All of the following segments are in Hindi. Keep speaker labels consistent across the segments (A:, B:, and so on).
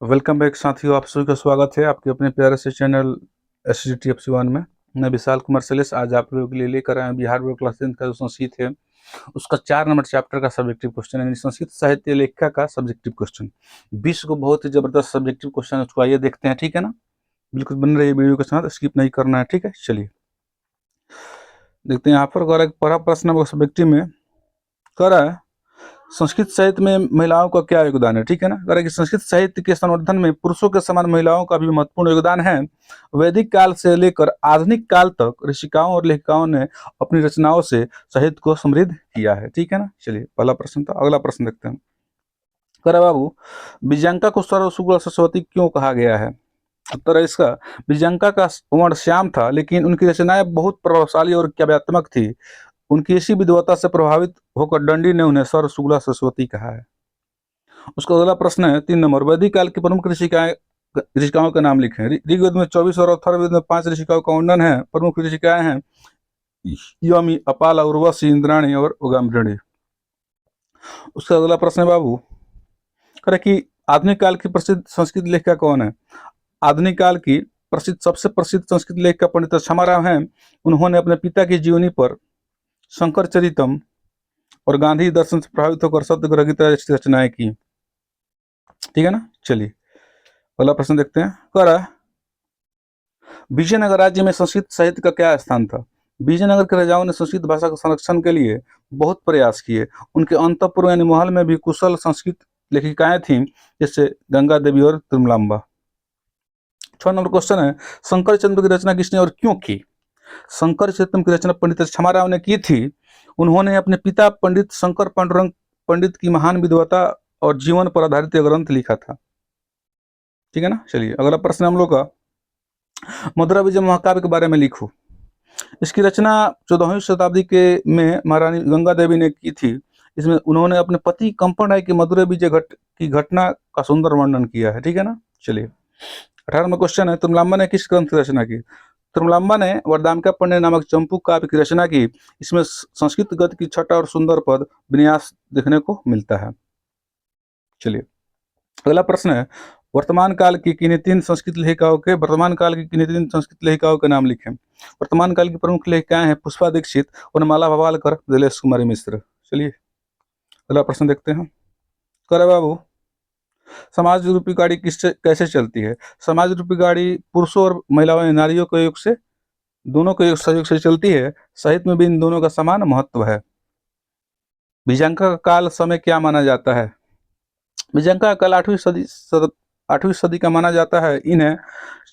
A: वेलकम बैक साथियों, आप सभी का स्वागत है आपके अपने प्यारे से चैनल SGTFC1 में। मैं विशाल कुमार सैलेस आज आप लोगों के लिए लेकर आए हैं बिहार बोर्ड क्लास 10 का जो संस्कृत है उसका 4 नंबर चैप्टर का सब्जेक्टिव क्वेश्चन यानी संस्कृत साहित्य लेखिका का सब्जेक्टिव क्वेश्चन। 20 को बहुत ही जबरदस्त सब्जेक्टिव क्वेश्चन है, उसको आइए देखते हैं, ठीक है ना। बिल्कुल बन रही है वीडियो के साथ, स्किप नहीं करना है, ठीक है। चलिए देखते हैं यहाँ पर पहला प्रश्न सब्जेक्टिव में कह रहा है संस्कृत साहित्य में महिलाओं का क्या योगदान है, ठीक है ना। कह रहा है कि संस्कृत साहित्य के संवर्धन में पुरुषों के समान महिलाओं का भी महत्वपूर्ण योगदान है। वैदिक काल से लेकर आधुनिक काल तक ऋषिकाओं और लेखिकाओं ने अपनी रचनाओं से साहित्य को समृद्ध किया है, ठीक है ना। चलिए पहला प्रश्न था, अगला प्रश्न देखते हैं। कह रहा बाबू, बिजंका को सर्वसुगुण सरस्वती क्यों कहा गया है। उत्तर है इसका, बिजंका का वर्ण श्याम था लेकिन उनकी रचनाएं बहुत प्रभावशाली और काव्यात्मक थी। उनकी इसी विद्वता से प्रभावित होकर दंडी ने उन्हें सर्वसुगला सरस्वती कहा है। उसका अगला प्रश्न है 3 नंबर, वैदिक काल की प्रमुख ऋषिकाओं का नाम लिखें। ऋग्वेद में 24 और अथर्ववेद में 5 ऋषिकाओं का वर्णन है। प्रमुख ऋषिकाएं हैं यमी, अपाला, उर्वशी, इंद्राणी और उगामृणी। उसका अगला प्रश्न है बाबू, करे कि आधुनिक काल की प्रसिद्ध संस्कृत लेखिका कौन है। आधुनिक काल की सबसे प्रसिद्ध संस्कृत लेखिका पंडित क्षमाराव हैं। उन्होंने अपने पिता की जीवनी पर शंकर चरितम और गांधी दर्शन से प्रभावित होकर सत्यग्रह की तरह रचनाएं की, ठीक है ना। चलिए अगला प्रश्न देखते हैं। कह रहा है विजयनगर राज्य में संस्कृत साहित्य का क्या स्थान था। विजयनगर के राजाओं ने संस्कृत भाषा के संरक्षण के लिए बहुत प्रयास किए। उनके अंतःपुर यानी महल में भी कुशल संस्कृत लेखिकाएं थीं, जैसे गंगा देवी और तिरुमलांबा। 6 नंबर क्वेश्चन है, शंकर चंद्र की रचना किसने और क्यों की। शंकर चरितम की रचना पंडित क्षमाराव ने की थी। उन्होंने अपने पिता पंडित शंकर पांडुरंग पंडित की महान विद्वता और जीवन पर आधारित यह ग्रंथ लिखा था, ठीक है ना। चलिए अगला प्रश्न हम लोग का, मधुरा विजय महाकाव्य के बारे में लिखो। इसकी रचना 14वीं शताब्दी के में महारानी गंगा देवी ने की थी। इसमें उन्होंने अपने पति कंपन राय की मधुरा विजय की घटना का सुंदर वर्णन किया है, ठीक है ना। चलिए 18 में क्वेश्चन है, तिरुमलांबा ने किस ग्रंथ की रचना की। तिरुमलांबा ने वरदामिका पंडे नामक चंपू काव्य की रचना की। इसमें संस्कृत गद्य की छटा और सुंदर पद विन्यास देखने को मिलता है। चलिए अगला प्रश्न है, वर्तमान काल की किन्हीं 3 संस्कृत लेखिकाओं के नाम लिखें। वर्तमान काल की प्रमुख लेखिकाएं हैं पुष्पा दीक्षित, वनमाला भवालकर, दिलेश कुमारी मिश्र। चलिए अगला प्रश्न देखते हैं। करे बाबू, समाज रूपी गाड़ी कैसे चलती है। समाज रूपी गाड़ी पुरुषों और महिलाओं या नारियों के योग से, दोनों के सहयोग से चलती है। साहित्य में भी इन दोनों का समान महत्व है। बिजंका का काल समय क्या माना जाता है। बिजंका का काल 8वीं सदी का माना जाता है। इन्हें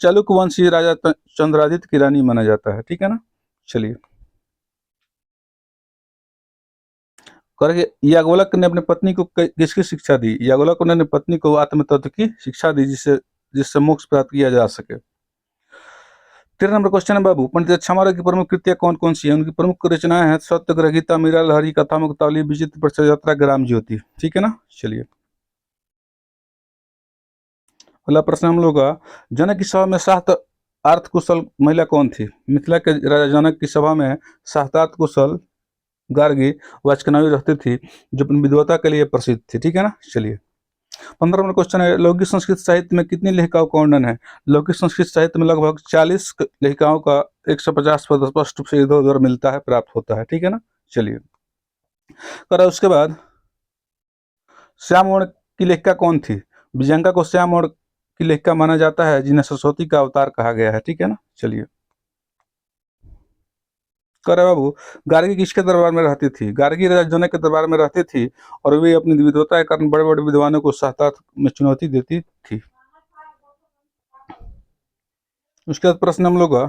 A: चालुक्य वंशीय राजा चंद्रादित्य की रानी माना जाता है, ठीक है ना। चलिए करेंगे, याज्ञवल्क्य ने अपनी पत्नी को किसकी शिक्षा दी। याज्ञवल्क्य ने अपनी पत्नी को आत्म तत्व की शिक्षा दी, जिससे मोक्ष प्राप्त किया जा सके। 13 नंबर क्वेश्चन है बाबू, पंडित क्षमाराव की प्रमुख कृतियां कौन कौन सी है। उनकी प्रमुख रचनाएं हैं सत्यग्रह, गीता, मीरा लहरी, कथा मुक्तावली, विचित्र परिचय यात्रा, ग्राम ज्योति, ठीक है ना। चलिए अगला प्रश्न हम लोग का, जनक की सभा में सात अर्थ कुशल महिला कौन थी। मिथिला के राजा जनक की सभा में साहतार्थ कुशल गार्गी वाचकनावी रहती थी, जो अपनी विद्वता के लिए प्रसिद्ध थी, ठीक है ना। चलिए 15 नंबर क्वेश्चन है, लौकिक संस्कृत साहित्य में कितनी लेखिकाओं का वर्णन है। लौकिक संस्कृत साहित्य में लगभग 40 लेखिकाओं का 150 पद स्पष्ट रूप से इधर उधर मिलता है, प्राप्त होता है, ठीक है ना। चलिए करा उसके बाद, श्याम वर्ण की लेखिका कौन थी। विजंका को श्याम वर्ण की लेखिका माना जाता है, जिन्हें सरस्वती का अवतार कहा गया है, ठीक है ना। चलिए करे बाबू, गार्गी किसके दरबार में रहती थी। गार्गी राजा जनक के दरबार में रहती थी और वे अपनी विद्वता के कारण बड़े बड़े विद्वानों को साहतात में चुनौती देती थी। उसके बाद प्रश्न हम लोग का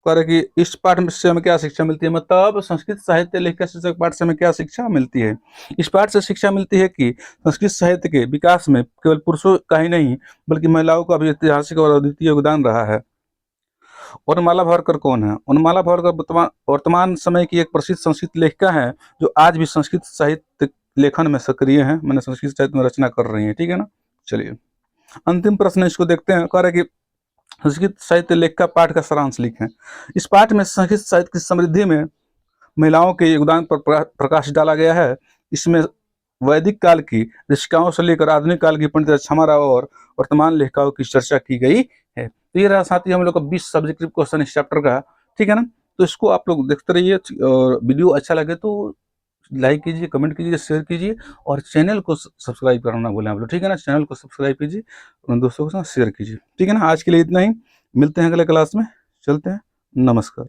A: करे कि इस पाठ से हमें क्या शिक्षा मिलती है। मतलब संस्कृत साहित्य लेखिका शीर्षक पाठ से हमें क्या शिक्षा मिलती है। इस पाठ से शिक्षा मिलती है कि संस्कृत साहित्य के विकास में केवल पुरुषों का ही नहीं बल्कि महिलाओं का भी ऐतिहासिक और अद्वितीय योगदान रहा है। वनमाला भवरकर कौन है। वनमाला भवरकर वर्तमान समय की एक प्रसिद्ध संस्कृत लेखिका है, जो आज भी संस्कृत साहित्य लेखन में सक्रिय है, मैंने संस्कृत साहित्य में रचना कर रही है, ठीक है ना। चलिए अंतिम प्रश्न इसको देखते हैं। कह रहे कि संस्कृत साहित्य लेखिका पाठ का सारांश लिखें। इस पाठ में संस्कृत साहित्य की समृद्धि में महिलाओं के योगदान पर प्रकाश डाला गया है। इसमें वैदिक काल की ऋषिकाओं से लेकर आधुनिक काल की पंडित क्षमा राव और वर्तमान लेखिकाओं की चर्चा की गई है। तो ये रहा साथी हम लोग का 20 सब्जेक्टिव क्वेश्चन इस चैप्टर का, ठीक है ना। तो इसको आप लोग देखते रहिए, और वीडियो अच्छा लगे तो लाइक कीजिए, कमेंट कीजिए, शेयर कीजिए, और चैनल को सब्सक्राइब करना ना भूलें आप लोग, ठीक है ना। चैनल को सब्सक्राइब कीजिए, उन दोस्तों के साथ शेयर कीजिए, ठीक है ना। आज के लिए इतना ही, मिलते हैं अगले क्लास में, चलते हैं, नमस्कार।